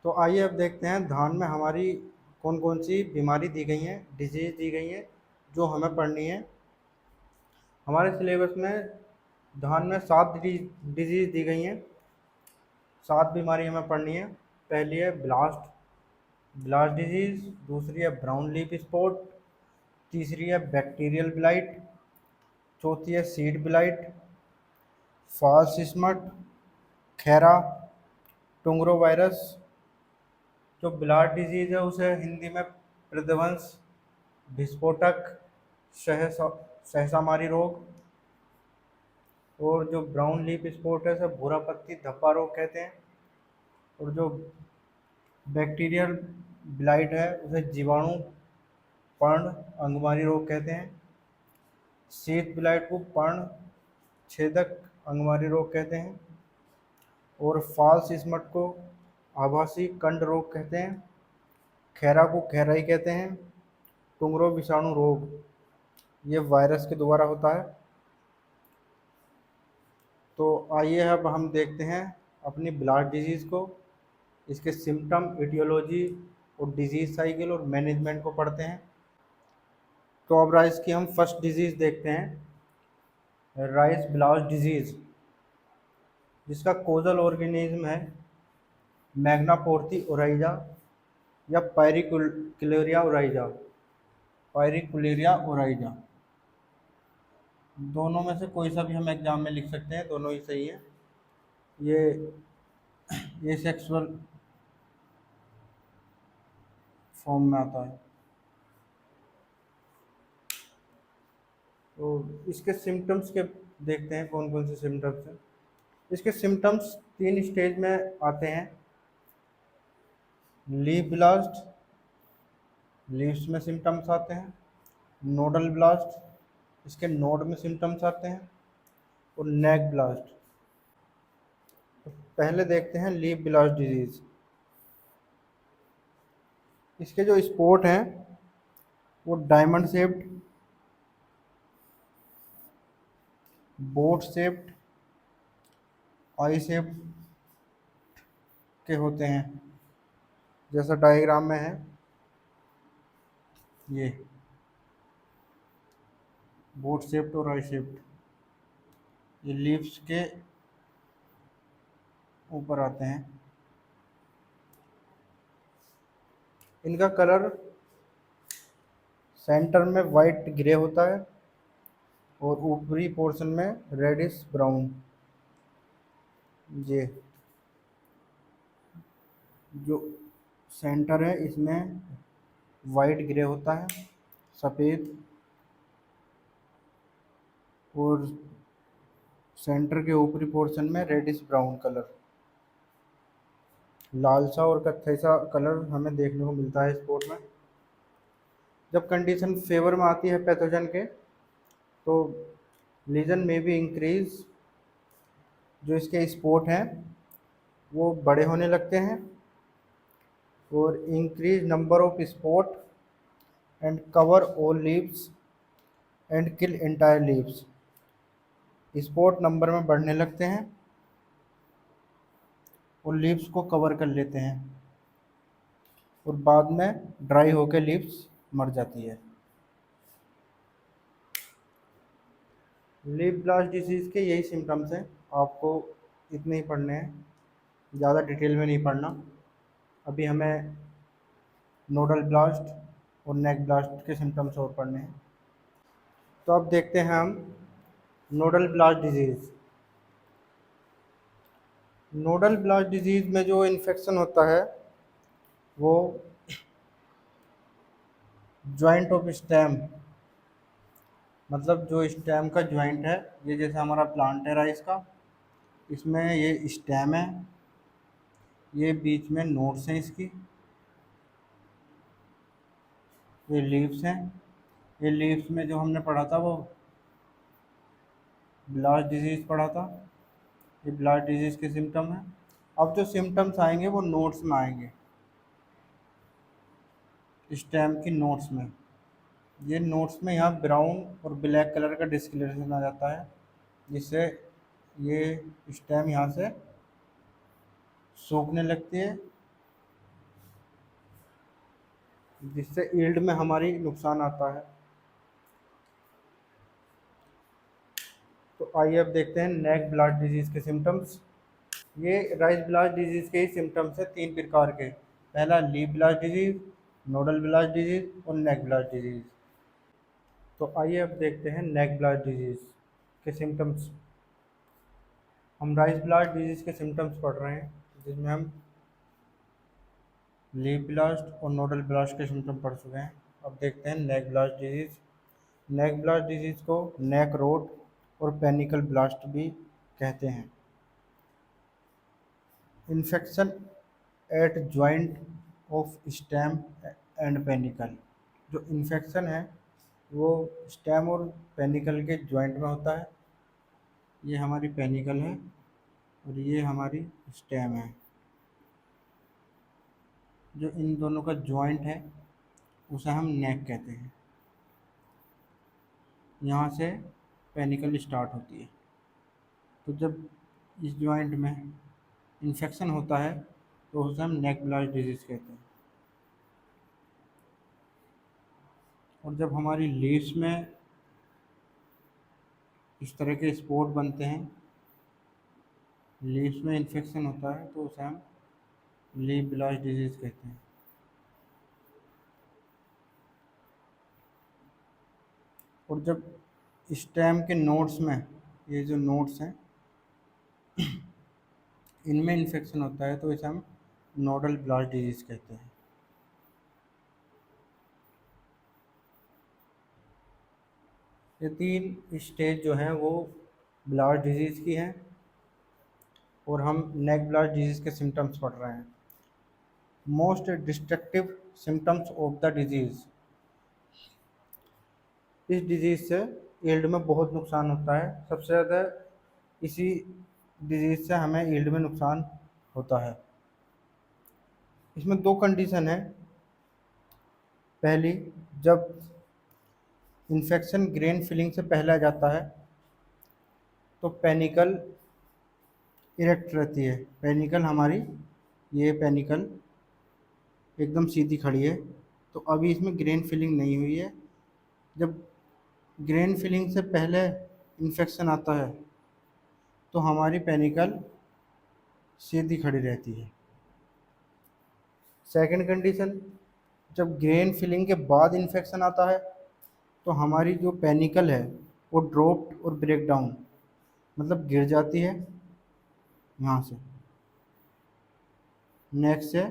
तो आइए अब देखते हैं धान में हमारी कौन कौन सी बीमारी दी गई हैं, डिजीज़ दी गई हैं जो हमें पढ़नी है। हमारे सिलेबस में धान में 7 डिजीज़ दी गई हैं, 7 बीमारी हमें पढ़नी है। पहली है ब्लास्ट ब्लास्ट डिजीज़, दूसरी है ब्राउन लीफ स्पॉट, तीसरी है बैक्टीरियल ब्लाइट, चौथी है सीड ब्लाइट, फॉल्स स्मट, खैरा, टुंगरो वायरस। जो ब्लास्ट डिजीज़ है उसे हिंदी में प्रदवंश, विस्फोटक, सहसामारी रोग, और जो ब्राउन लीफ स्पॉट है उसे भूरा पत्ती धब्बा रोग कहते हैं, और जो बैक्टीरियल ब्लाइट है उसे जीवाणु पर्ण अंगमारी रोग कहते हैं। शीत ब्लाइट को पर्ण छेदक अंगमारी रोग कहते हैं, और फॉल्स स्मट को आभासी कंड रोग कहते हैं। खैरा को खैराई कहते हैं। टुंगरो विषाणु रोग ये वायरस के द्वारा होता है। तो आइए अब हम देखते हैं अपनी ब्लास्ट डिजीज़ को, इसके सिम्टम, एटियोलॉजी और डिजीज़ साइकिल और मैनेजमेंट को पढ़ते हैं। तो अब राइस की हम फर्स्ट डिजीज़ देखते हैं, राइस ब्लास्ट डिजीज़, जिसका कोजल ऑर्गेनिज्म है मैग्नापोर्थी ओराइजा या पायरिकुलेरिया ओराइजा। पायरिकुलेरिया ओराइजा, दोनों में से कोई सा भी हम एग्जाम में लिख सकते हैं, दोनों ही सही है। ये सेक्सुअल फॉर्म में आता है। तो इसके सिम्टम्स के देखते हैं कौन कौन से सिम्टम्स हैं। इसके सिम्टम्स 3 स्टेज में आते हैं। लीफ ब्लास्ट, लीव्स में सिम्टम्स आते हैं। नोडल ब्लास्ट, इसके नोड में सिम्टम्स आते हैं। और नेक ब्लास्ट। तो पहले देखते हैं लीफ ब्लास्ट डिजीज़। इसके जो स्पॉट हैं वो डायमंड शेप्ड, बोट शेप्ड, आई शेप्ड के होते हैं, जैसा डायग्राम में है। ये बोट शेप्ड और आई शेप्ड, ये लीव्स के ऊपर आते हैं। इनका कलर सेंटर में वाइट ग्रे होता है और ऊपरी पोर्शन में रेडिश ब्राउन। ये जो सेंटर है इसमें वाइट ग्रे होता है, सफ़ेद, और सेंटर के ऊपरी पोर्शन में रेडिश ब्राउन कलर, लाल सा और कत्थई सा कलर हमें देखने को मिलता है स्पॉट में। जब कंडीशन फेवर में आती है पैथोजन के, तो लीजन में भी इंक्रीज, जो इसके स्पॉट हैं वो बड़े होने लगते हैं, और increase number of spot and cover all leaves and kill entire leaves. Spot number में बढ़ने लगते हैं और लीव्स को कवर कर लेते हैं, और बाद में ड्राई होकर लीव्स मर जाती है। लीफ ब्लास्ट डिजीज़ के यही सिम्टम्स हैं, आपको इतने ही पढ़ने हैं, ज़्यादा डिटेल में नहीं पढ़ना। अभी हमें नोडल ब्लास्ट और नेक ब्लास्ट के सिम्टम्स और पढ़ने हैं। तो अब देखते हैं हम nodal blast disease. Nodal blast disease में जो इन्फेक्शन होता है वो जॉइंट ऑफ स्टेम, मतलब जो स्टेम का जॉइंट है, ये जैसे हमारा प्लांट है राइस का, इसमें ये स्टेम है, ये बीच में नोड्स हैं इसकी, ये लीव्स हैं। ये लीव्स में जो हमने पढ़ा था वो ब्लास्ट डिजीज़ पढ़ा था। ये ब्लास्ट डिजीज़ के सिम्टम हैं। अब जो सिम्टम्स आएंगे वो नोड्स में आएंगे, स्टेम की नोड्स में। ये नोड्स में यहाँ ब्राउन और ब्लैक कलर का डिस्कलरेशन आ जाता है, जिससे ये स्टेम यहाँ से सूखने लगती है जिससे ईल्ड में हमारी नुकसान आता है। तो आइए अब देखते हैं नेक ब्लास्ट डिजीज़ के सिम्टम्स। ये राइस ब्लास्ट डिजीज़ के ही सिम्टम्स हैं 3 प्रकार के। पहला leaf blast disease, nodal blast disease और नेक ब्लास्ट डिजीज़। तो आइए अब देखते हैं नेक ब्लास्ट डिजीज़ के सिम्टम्स। हम राइस ब्लास्ट डिजीज़ के सिम्टम्स पढ़ रहे हैं, जिसमें हम लीफ ब्लास्ट और नोडल ब्लास्ट के सिम्टम पढ़ चुके हैं। अब देखते हैं नेक ब्लास्ट डिजीज़। नेक ब्लास्ट डिजीज़ को नेक रोट और पेनिकल ब्लास्ट भी कहते हैं। Infection at joint of stem and panicle. जो इन्फेक्शन है वो स्टेम और पेनिकल के जॉइंट में होता है। ये हमारी पेनिकल है और ये हमारी स्टेम है। जो इन दोनों का जॉइंट है उसे हम नेक कहते हैं। यहाँ से पेनिकल स्टार्ट होती है। तो जब इस जॉइंट में इन्फेक्शन होता है तो उसे हम नेक ब्लास्ट डिजीज़ कहते हैं। और जब हमारी लीव्स में इस तरह के स्पॉट बनते हैं, लीव्स में इन्फेक्शन होता है, तो उसे हम लीफ ब्लास्ट डिजीज़ कहते हैं। और जब स्टेम के नोड्स में, ये जो नोड्स हैं, इनमें इन्फेक्शन होता है तो इसे हम नोडल ब्लास्ट डिजीज़ कहते हैं। ये 3 स्टेज जो हैं वो ब्लास्ट डिजीज़ की हैं। और हम नेक ब्लास्ट डिजीज़ के सिम्टम्स पढ़ रहे हैं। Most destructive symptoms of the disease. इस डिजीज़ से यील्ड में बहुत नुकसान होता है। सबसे ज़्यादा इसी डिजीज़ से हमें यील्ड में नुकसान होता है। इसमें 2 कंडीशन है। पहली, जब इन्फेक्शन ग्रेन फिलिंग से पहले आ जाता है तो पेनिकल इरेक्ट रहती है। पेनिकल हमारी, ये पेनिकल एकदम सीधी खड़ी है। तो अभी इसमें ग्रेन फिलिंग नहीं हुई है। जब ग्रेन फिलिंग से पहले इन्फेक्शन आता है तो हमारी पेनिकल सीधी खड़ी रहती है। सेकंड कंडीशन, जब ग्रेन फिलिंग के बाद इन्फेक्शन आता है तो हमारी जो पेनिकल है वो ड्रॉप्ड और ब्रेक डाउन, मतलब गिर जाती है यहाँ से, नेक से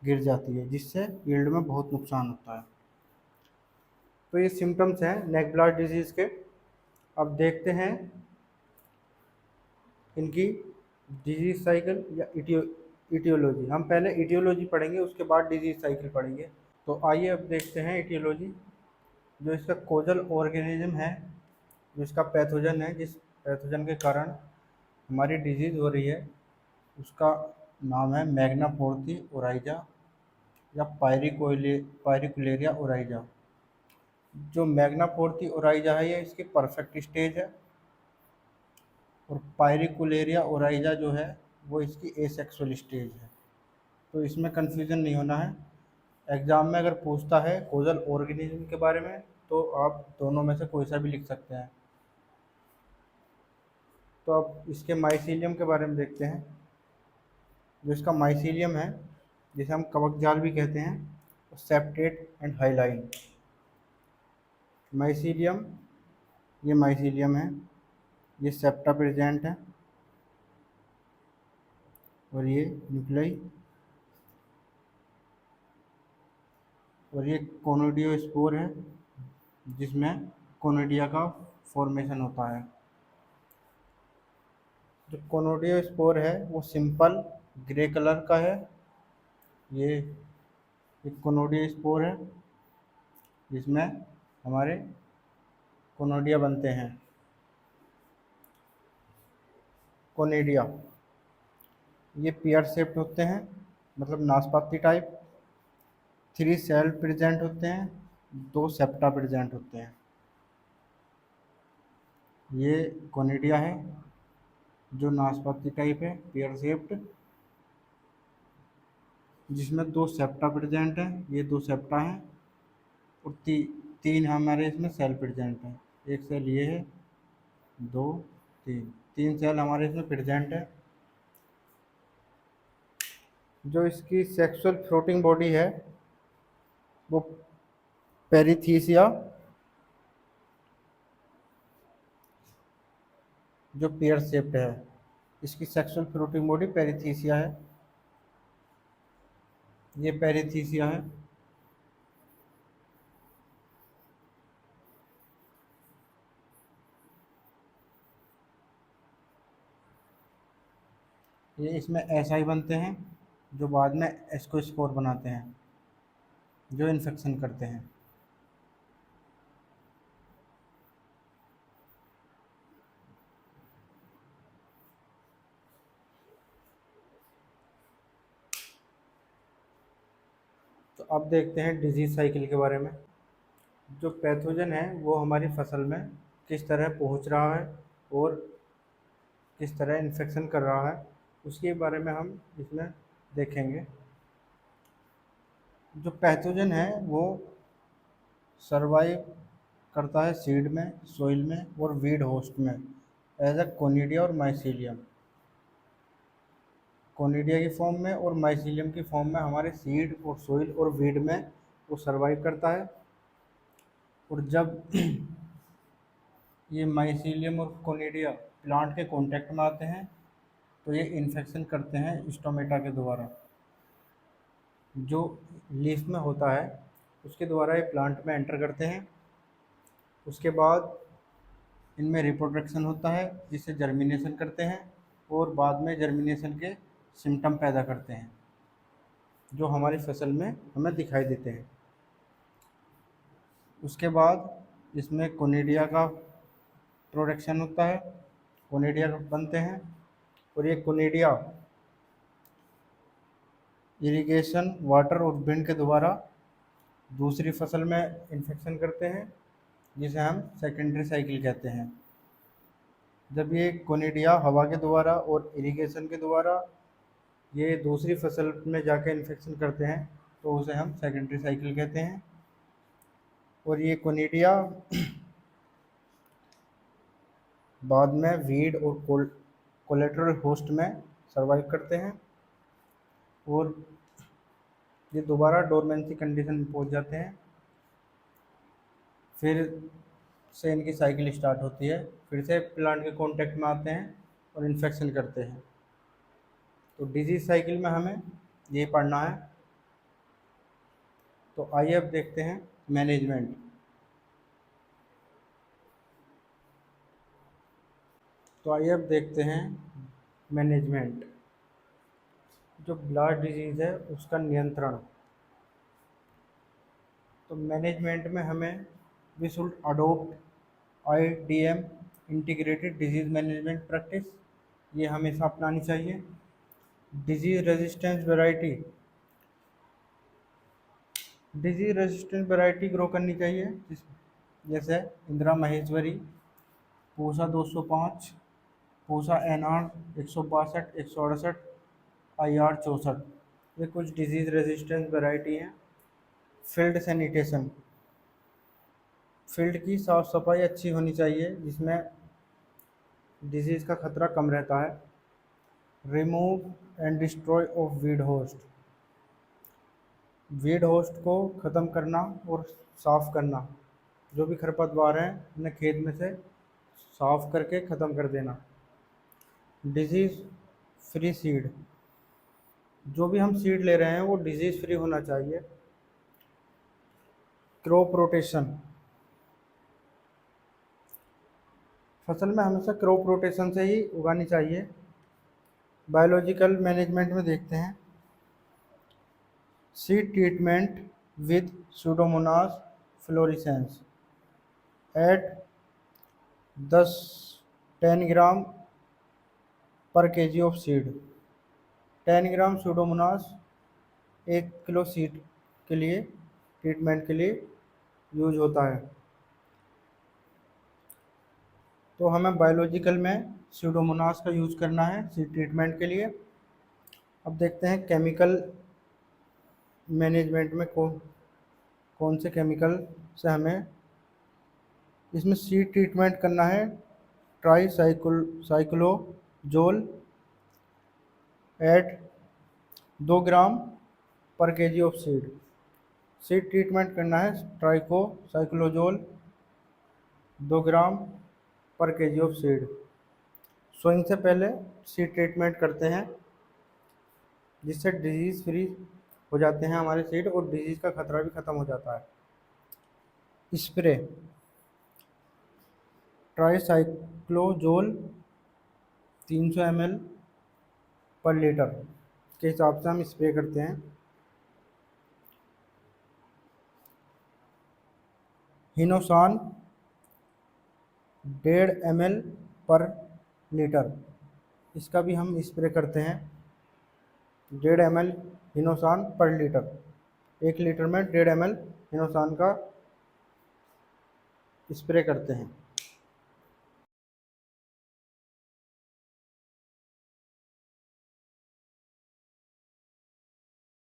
गिर जाती है, जिससे यील्ड में बहुत नुकसान होता है। तो ये सिम्टम्स हैं नेक ब्लास्ट डिजीज़ के। अब देखते हैं इनकी डिजीज़ साइकिल या इटियोलॉजी। हम पहले इटियोलॉजी पढ़ेंगे, उसके बाद डिजीज़ साइकिल पढ़ेंगे। तो आइए अब देखते हैं इटियोलॉजी। जो इसका कोजल ऑर्गेनिज्म है, जो इसका पैथोजन है, जिस पैथोजन के कारण हमारी डिजीज़ हो रही है, उसका नाम है मैग्ना फोर्टी ओराइजा या पायरिकुलेरिया ओराइजा। जो मैग्ना फोर्टी ओराइजा है ये इसकी परफेक्ट स्टेज है, और पायरिकुलेरिया ओराइजा जो है वो इसकी एसेक्सुअल स्टेज है। तो इसमें कन्फ्यूज़न नहीं होना है। एग्ज़ाम में अगर पूछता है कोजल ऑर्गेनिज्म के बारे में तो आप दोनों में से कोई सा भी लिख सकते हैं। तो अब इसके माइसीलियम के बारे में देखते हैं। जो इसका माइसीलियम है, जिसे हम कवक जाल भी कहते हैं, सेप्टेट एंड हाइलाइन। माइसीलियम, ये माइसीलियम है, ये सेप्टा प्रेजेंट है, और ये न्यूक्लियाई, और ये कोनोडियोस्पोर है, जिसमें कोनोडिया का फॉर्मेशन होता है। जो कोनोडियोस्पोर है वो सिंपल ग्रे कलर का है। ये एक कोनोडियोस्पोर है जिसमें हमारे कोनोडिया बनते हैं। कोनेडिया, ये पेयर शेप्ड होते हैं, मतलब नाशपाती टाइप। 3 सेल प्रेजेंट होते हैं, 2 सेप्टा प्रेजेंट होते हैं। ये कोनेडिया है जो नाशपाती टाइप है, पेयर शेप्ड। जिसमें 2 सेप्टा प्रेजेंट हैं, ये 2 सेप्टा हैं, और 3 हमारे इसमें सेल प्रेजेंट हैं। एक सेल ये है, 2, 3 सेल हमारे इसमें प्रेजेंट है। जो इसकी सेक्सुअल फ्लोटिंग बॉडी है वो पेरिथीसिया, जो पेयर शेप्ड है, इसकी सेक्सुअल फ्लोटिंग बॉडी पेरिथीसिया है, ये पेरिथीसिया है। ये इसमें एसआई बनते हैं जो बाद में एस्कोस्पोर बनाते हैं, जो इन्फेक्शन करते हैं। तो अब देखते हैं डिजीज साइकिल के बारे में। जो पैथोजन है वो हमारी फसल में किस तरह पहुंच रहा है और किस तरह इन्फेक्शन कर रहा है, उसके बारे में हम इसमें देखेंगे। जो पैथोजन है वो सरवाइव करता है सीड में, सोइल में और वीड होस्ट में एज अ कोनिडिया और माइसीलियम। कोनिडिया की फॉर्म में और माइसीलियम की फॉर्म में हमारे सीड और सोइल और वीड में वो सरवाइव करता है। और जब ये माइसीलियम और कोनिडिया प्लांट के कांटेक्ट में आते हैं तो ये इन्फेक्शन करते हैं स्टोमेटा के द्वारा, जो लीफ में होता है उसके द्वारा ये प्लांट में एंटर करते हैं। उसके बाद इनमें रिप्रोडक्शन होता है जिससे जर्मिनेशन करते हैं और बाद में जर्मिनेशन के सिम्टम पैदा करते हैं जो हमारी फसल में हमें दिखाई देते हैं। उसके बाद इसमें कोनिडिया का प्रोडक्शन होता है, कोनिडिया बनते हैं, और ये कोनिडिया इरिगेशन, वाटर और विंड के द्वारा दूसरी फसल में इन्फेक्शन करते हैं जिसे हम सेकेंडरी साइकिल कहते हैं। जब ये कोनिडिया हवा के द्वारा और इरिगेशन के द्वारा ये दूसरी फसल में जाकर इन्फेक्शन करते हैं तो उसे हम सेकेंडरी साइकिल कहते हैं। और ये कोनिडिया बाद में वीड और कोलेटरल होस्ट में सर्वाइव करते हैं और ये दोबारा डोरमेंसी कंडीशन में पहुंच जाते हैं। फिर से इनकी साइकिल स्टार्ट होती है, फिर से प्लांट के कांटेक्ट में आते हैं और इन्फेक्शन करते हैं। तो डिजीज साइकिल में हमें ये पढ़ना है। तो आइए अब देखते हैं मैनेजमेंट। तो आइए अब देखते हैं मैनेजमेंट। जो ब्लास्ट डिजीज़ है उसका नियंत्रण। तो मैनेजमेंट में हमें we should adopt IDM, integrated disease management practice, ये हमेशा अपनानी चाहिए। Disease resistance variety, disease resistant variety grow करनी चाहिए, जैसे इंदिरा महेश्वरी, पूसा 205, पूसा NR 162, 168, IR 64, ये कुछ डिजीज़ रेजिस्टेंस वैरायटी हैं। फील्ड सैनिटेशन, फील्ड की साफ़ सफाई अच्छी होनी चाहिए जिसमें डिजीज़ का खतरा कम रहता है। Remove and destroy of weed host, weed host को ख़त्म करना और साफ़ करना, जो भी खरपतवार हैं उन्हें खेत में से साफ़ करके ख़त्म कर देना। डिजीज़ फ्री सीड, जो भी हम सीड ले रहे हैं वो डिजीज़ फ्री होना चाहिए। क्रॉप रोटेशन, फसल में हमेशा क्रॉप रोटेशन से ही उगानी चाहिए। बायोलॉजिकल मैनेजमेंट में देखते हैं seed treatment with pseudomonas fluorescens at 10 gram पर KG of seed. 10 gram pseudomonas 1 kilo seed के लिए ट्रीटमेंट के लिए यूज होता है। तो हमें बायोलॉजिकल में सूडोमोनास का यूज़ करना है सीड ट्रीटमेंट के लिए। अब देखते हैं केमिकल मैनेजमेंट में कौन से केमिकल से हमें इसमें सीड ट्रीटमेंट करना है। साइक्लोजोल एट 2 ग्राम पर KG of seed. Seed treatment करना है साइक्लोजोल 2 ग्राम पर केजी ऑफ सीड। सोइंग से पहले सीड ट्रीटमेंट करते हैं, जिससे डिजीज़ फ्री हो जाते हैं हमारे सीड और डिजीज़ का खतरा भी ख़त्म हो जाता है। स्प्रे ट्राईसाइक्लोजोल 300 ml पर लीटर के हिसाब से हम स्प्रे करते हैं। हिनोसान 1.5 ml पर लीटर, इसका भी हम स्प्रे करते हैं। 1.5 ml हिनोसान पर लीटर, 1 लीटर में 1.5 ml हिनोसान का स्प्रे करते हैं।